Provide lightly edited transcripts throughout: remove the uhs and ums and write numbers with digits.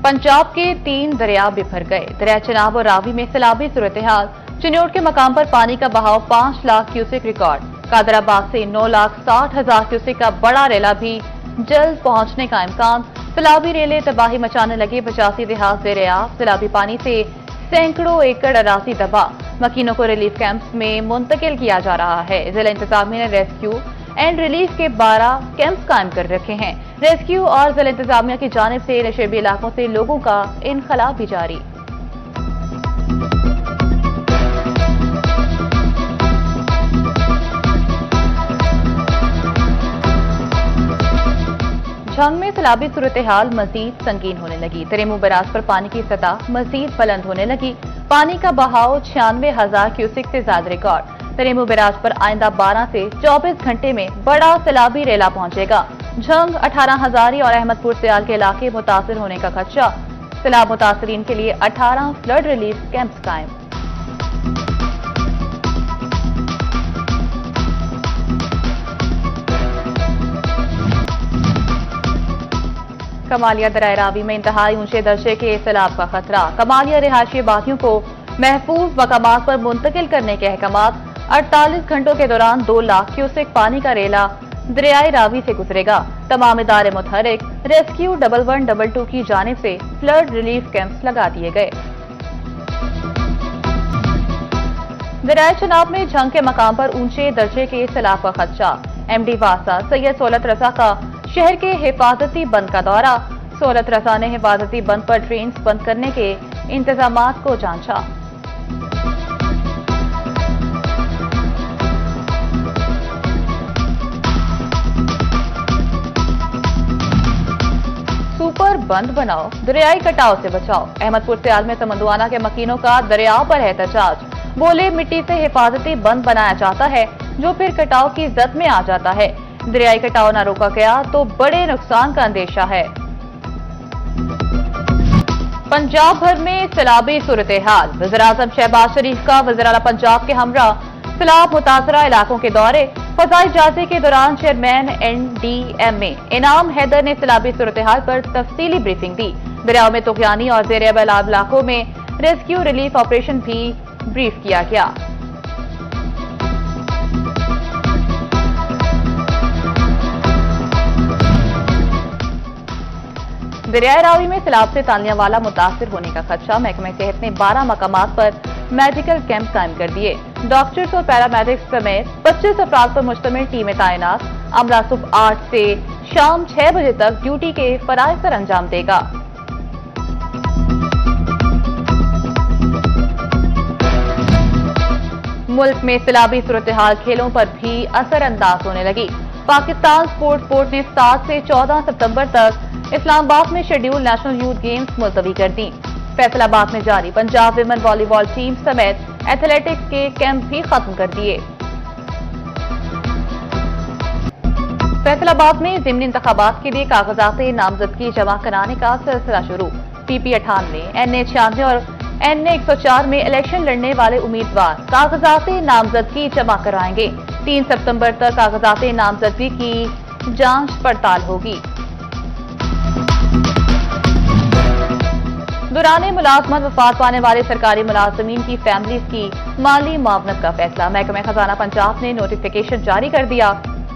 पंजाब के 3 दरिया बिखर गए। दरिया चनाब और रावी में सैलाबी सूरत-ए-हाल। चिन्योट के मकाम पर पानी का बहाव 5 लाख क्यूसेक रिकॉर्ड। कादराबाद से 9,60,000 क्यूसेक का बड़ा रेला भी जल्द पहुंचने का इम्कान। सैलाबी रेले तबाही मचाने लगे। 85 देहात ज़ेर-ए-आब। सैलाबी पानी से सैकड़ों एकड़ अराजी तबाह। मकीनों को रिलीफ कैंप्स में मुंतकिल किया जा रहा है। जिला इंतजामिया ने रेस्क्यू एंड रिलीफ के 12 कैंप्स कायम कर रखे हैं। रेस्क्यू और जिला इंतजामिया की जानिब से नशेबी इलाकों से लोगों का इनखला भी जारी। झंग में सैलाबी सूरत-ए-हाल मजीद संगीन होने लगी। तरेमू बैराज पर पानी की सतह मजीद बुलंद होने लगी। पानी का बहाव 96,000 क्यूसेक से ज्यादा रिकॉर्ड। तरेमू बैराज पर आइंदा 12 से 24 घंटे में बड़ा सैलाबी रेला पहुंचेगा। झंग 18 हजारी और अहमदपुर सियाल के इलाके मुतासिर होने का खदशा। सैलाब मुतासरीन के लिए 18 फ्लड रिलीफ कैंप्स कायम। कमालिया दरिया रावी में इंतहाई ऊंचे दर्जे के सैलाब का खतरा। कमालिया रिहायशी आबादियों को महफूज मकामात पर मुंतकिल करने के अहकामात। 48 घंटों के दौरान 2 लाख क्यूसेक पानी का रेला दरियाई रावी से गुजरेगा। तमाम इदारे मुतहरिक। रेस्क्यू 1112 की जानिब से फ्लड रिलीफ कैंप्स लगा दिए गए। दरिया चनाब में झंग के मकाम पर ऊंचे दर्जे के सैलाब का खदशा। MD वासा सैयद सोलत रजा का शहर के हिफाजती बंद का दौरा। सोलत रजा ने हिफाजती बंद पर ट्रेन बंद करने के इंतजामात को जांचा। सुपर बंद बनाओ, दरियाई कटाव से बचाओ। अहमदपुर सियाल में समंदुआना के मकीनों का दरियाओं पर एहतजाज। बोले मिट्टी से हिफाजती बंद बनाया जाता है जो फिर कटाव की जद में आ जाता है। दरियाई कटाव न रोका गया तो बड़े नुकसान का अंदेशा है। पंजाब भर में सैलाबी सूरत-ए-हाल। वज़ीर-ए-आज़म शहबाज शरीफ का वज़ीर-ए-आला पंजाब के हमरा सैलाब मुतासरा इलाकों के दौरे। फजाई जायजे के दौरान चेयरमैन NDMA इनाम हैदर ने सैलाबी सूरत-ए-हाल पर तफसीली ब्रीफिंग दी। दरियाओं में तुगयानी और ज़ेर-ए-आब इलाकों में रेस्क्यू रिलीफ ऑपरेशन भी ब्रीफ किया गया। दरियाई रावी में सैलाब से तालियांवाला मुतासिर होने का खदशा। महकमा सेहत ने 12 मकामात पर मेडिकल कैंप कायम कर दिए। डॉक्टर्स और पैरामेडिक्स समेत 25 अफराद पर मुश्तमिल टीमें तैनात। अमला सुबह 8 से शाम 6 बजे तक ड्यूटी के फराइज सर अंजाम देगा। मुल्क में सैलाबी सूरत-ए-हाल खेलों पर भी असरअंदाज होने लगी। पाकिस्तान स्पोर्ट्स बोर्ड ने 7 से 14 सितंबर तक इस्लामाबाद में शेड्यूल नेशनल यूथ गेम्स मुलतवी कर दी। फैसलाबाद में जारी पंजाब विमेन वॉलीबॉल टीम समेत एथलेटिक्स के कैंप भी खत्म कर दिए। फैसलाबाद में ज़िमनी इंतखाबात के लिए कागजात नामजदगी जमा कराने का सिलसिला शुरू। PP98, NA96 और NA104 में इलेक्शन लड़ने वाले उम्मीदवार कागजात नामजदगी जमा कराएंगे। 3 सितंबर तक कागजात नामजदगी की जांच पड़ताल होगी। दौरान मुलाजमत वफात पाने वाले सरकारी मुलाजमीन की फैमिलीज की माली मुआवनत का फैसला। महकमा खजाना पंजाब ने नोटिफिकेशन जारी कर दिया।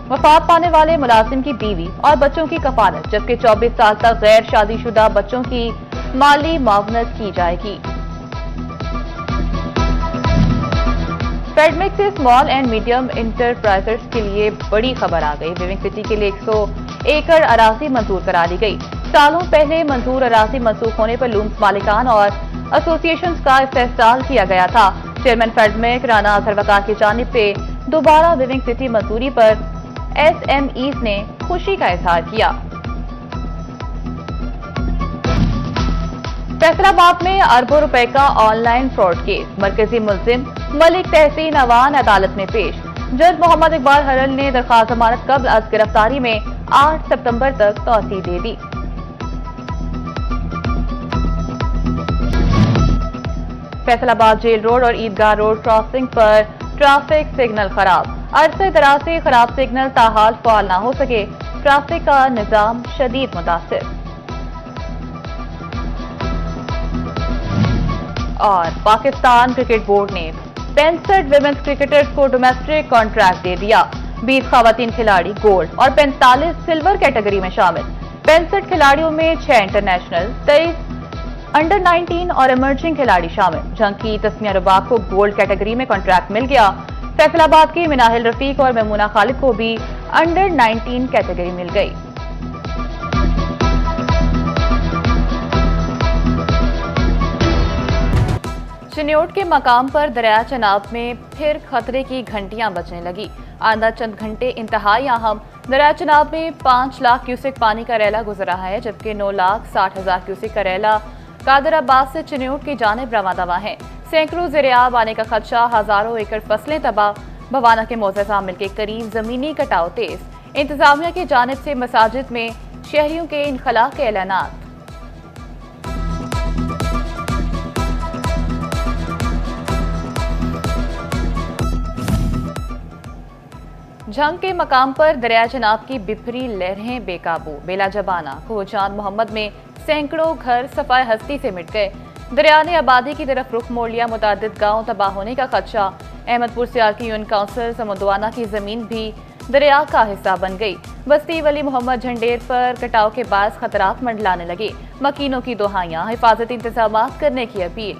वफात पाने वाले मुलाजिम की बीवी और बच्चों की कफालत जबकि 24 साल तक गैर शादीशुदा बच्चों की माली मुआवनत की जाएगी। फेडमिक से स्मॉल एंड मीडियम इंटरप्राइजेस के लिए बड़ी खबर आ गई। विविंग सिटी के लिए 100 एकड़ अराजी मंजूर करा ली गई। सालों पहले मंजूर अराजी मनसूख होने पर लूम्स मालिकान और एसोसिएशंस का इस्तेहसाल किया गया था। चेयरमैन फेडमिक राना अजहर वकार की जानिब से दोबारा विविंग सिटी मंजूरी पर SMEs ने खुशी का इजहार किया। फैसलाबाद में अरबों रुपए का ऑनलाइन फ्रॉड केस। मरकजी मुल्जिम मलिक तहसीन अवान अदालत में पेश। जज मोहम्मद इकबाल हरल ने दरखास्त जमानत कब्ल अज गिरफ्तारी में 8 सितंबर तक तौसीह दे दी। फैसलाबाद जेल रोड और ईदगाह रोड क्रॉसिंग पर ट्रैफिक सिग्नल खराब। अरसे दराज से खराब सिग्नल ताहाल फाल न हो सके। ट्रैफिक का निजाम शदीद मुतासिर। और पाकिस्तान क्रिकेट बोर्ड ने 65 विमेंस क्रिकेटर्स को डोमेस्टिक कॉन्ट्रैक्ट दे दिया। 20 खवातीन खिलाड़ी गोल्ड और 45 सिल्वर कैटेगरी में शामिल। 65 खिलाड़ियों में 6 इंटरनेशनल, 23 अंडर 19 और इमर्जिंग खिलाड़ी शामिल। जंग की तस्मिया रुबाब को गोल्ड कैटेगरी में कॉन्ट्रैक्ट मिल गया। फैसलाबाद की मिनाहिल रफीक और मेमूना खालिद को भी अंडर 19 कैटेगरी मिल गई। चिन्योट के मकाम पर दरिया चनाब में फिर खतरे की घंटियां बजने लगी। आइंदा चंद घंटे इंतहाई अहम। दरिया चनाब में 5 लाख क्यूसेक पानी का रैला गुजर रहा है, जबकि 9,60,000 क्यूसेक का रैला कादराबाद से चिन्योट की जानिब रवाना है। सैकड़ों ज़ेरे-आब आने का खदशा, हजारों एकड़ फसलें तबाह। भवाना के मोज़ेज़ा मिल के करीब जमीनी कटाव तेज। इंतजामिया की जानिब से मसाजिद में शहरियों के इनखला के ऐलानात। जंग के मकाम पर दरिया चनाब की बिफरी लहरें बेकाबू। बेला जबाना खोजान मोहम्मद में सैकड़ों घर सफाए हस्ती से मिट गए। दरिया ने आबादी की तरफ रुख मोड़ लिया। मुतादिद गांव तबाह होने का खदशा। अहमदपुर सियाल की यूनियन काउंसिल समुद्वाना की जमीन भी दरिया का हिस्सा बन गई। बस्ती वली मोहम्मद झंडेर पर कटाव के बाद खतरात मंडलाने लगे। मकीनों की दुहाइयां, हिफाजती इंतजाम करने की अपील।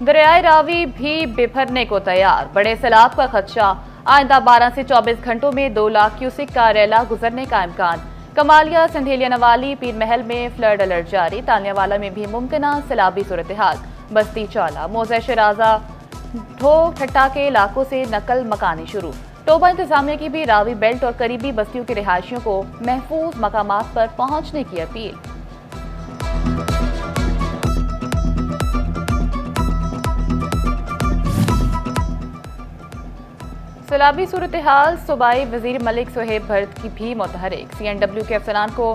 दरियाए रावी भी बिफरने को तैयार। बड़े सैलाब का खदशा। आइंदा 12 से 24 घंटों में 2 लाख क्यूसेक का रैला गुजरने का इम्कान। कमालिया, संधेलिया नवाली, पीर महल में फ्लड अलर्ट जारी। तालियावाला में भी मुमकिन सैलाबी सूरत हाल। बस्ती चाला, मोज़े शराजा, ढोक ठट्टा के इलाकों से नकल मकानी शुरू। टोबा इंतजामिया की भी रावी बेल्ट और करीबी बस्तियों के रिहायशियों को महफूज मकामात पर पहुंचने की अपील। सैलाबी सूरत हाल, सूबाई वजीर मलिक सोहेब भर्त की भी मुतहरिक। CNW के अफसरान को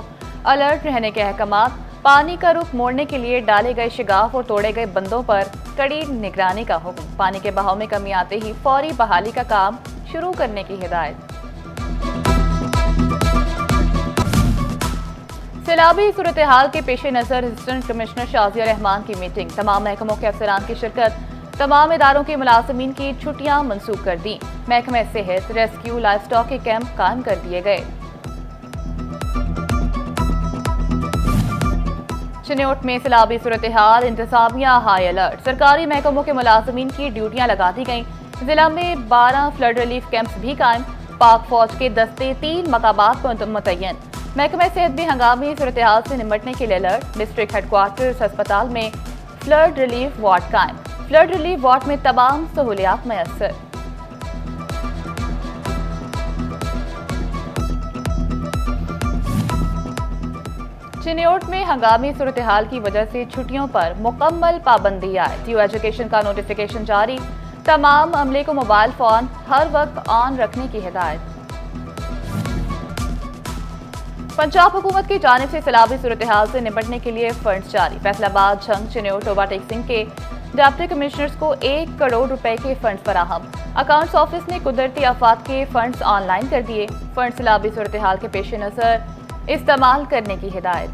अलर्ट रहने के अहकामात। पानी का रुख मोड़ने के लिए डाले गए शिगाफ और तोड़े गए बंदों पर कड़ी निगरानी का हुक्म। पानी के बहाव में कमी आते ही फौरी बहाली का काम शुरू करने की हिदायत। सैलाबी सूरत हाल के पेश नजर असिस्टेंट कमिश्नर शाजिया रहमान की मीटिंग। तमाम महकमों के अफसरान की शिरकत। तमाम इदारों के मुलाजमीन की छुट्टियां मनसूख कर दी। महकमे सेहत, रेस्क्यू, लाइफ स्टॉक के कैंप कायम कर दिए गए। चिन्योट में सैलाबी सूरत हाल, इंतजामिया हाई अलर्ट। सरकारी महकमों के मुलाजमीन की ड्यूटियां लगा दी गईं। जिला में 12 फ्लड रिलीफ कैंप्स भी कायम। पाक फौज के दस्ते 3 मकामात पर मुतय्यन। महकमे सेहत भी हंगामी सूरत हाल से निपटने के लिए अलर्ट। डिस्ट्रिक्ट हेडक्वार्टर्स अस्पताल में फ्लड रिलीफ वार्ड कायम। फ्लड रिलीफ वार्ड में तमाम सहूलियात मैसर। चिन्योट में हंगामी सूरत हाल की वजह से छुट्टियों पर मुकम्मल पाबंदी आए। टीयू एजुकेशन का नोटिफिकेशन जारी। तमाम अमले को मोबाइल फोन हर वक्त ऑन रखने की हिदायत। पंजाब हुकूमत की जानिब से सैलाबी सूरत हाल से निपटने के लिए फंड्स जारी। फैसलाबाद, झंग, चिन्योट, टोबा टेक सिंह के डिप्टी कमिश्नर्स को 1 करोड़ रुपए के फंड्स फराहम। अकाउंट्स ऑफिस ने कुदरती आफात के फंड्स ऑनलाइन कर दिए। फंड सैलाबी सूरत हाल के पेश नजर इस्तेमाल करने की हिदायत।